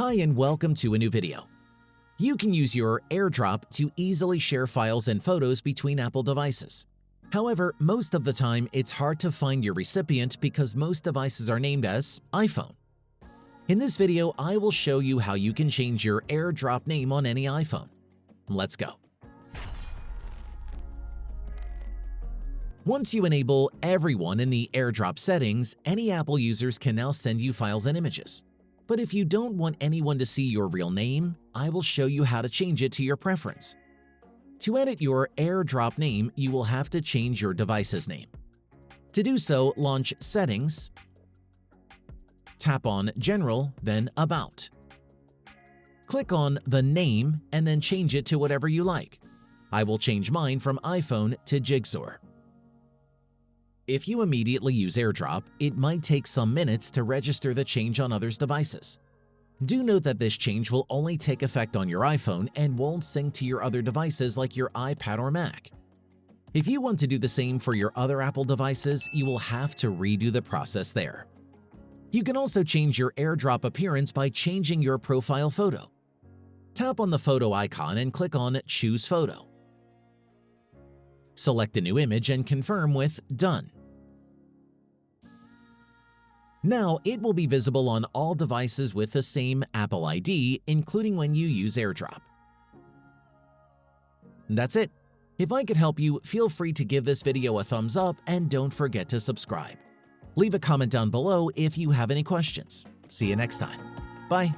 Hi and welcome to a new video. You can use your AirDrop to easily share files and photos between Apple devices. However, most of the time it's hard to find your recipient because most devices are named as iPhone. In this video, I will show you how you can change your AirDrop name on any iPhone. Let's go. Once you enable everyone in the AirDrop settings, any Apple users can now send you files and images. But if you don't want anyone to see your real name, I will show you how to change it to your preference. To edit your AirDrop name, you will have to change your device's name. To do so, launch Settings, tap on General, then About. Click on the name and then change it to whatever you like. I will change mine from iPhone to Jigxor. If you immediately use AirDrop, it might take some minutes to register the change on others' devices. Do note that this change will only take effect on your iPhone and won't sync to your other devices like your iPad or Mac. If you want to do the same for your other Apple devices, you will have to redo the process there. You can also change your AirDrop appearance by changing your profile photo. Tap on the photo icon and click on Choose Photo. Select a new image and confirm with Done. Now, it will be visible on all devices with the same Apple ID, including when you use AirDrop. That's it. If I could help you, feel free to give this video a thumbs up and don't forget to subscribe. Leave a comment down below if you have any questions. See you next time. Bye.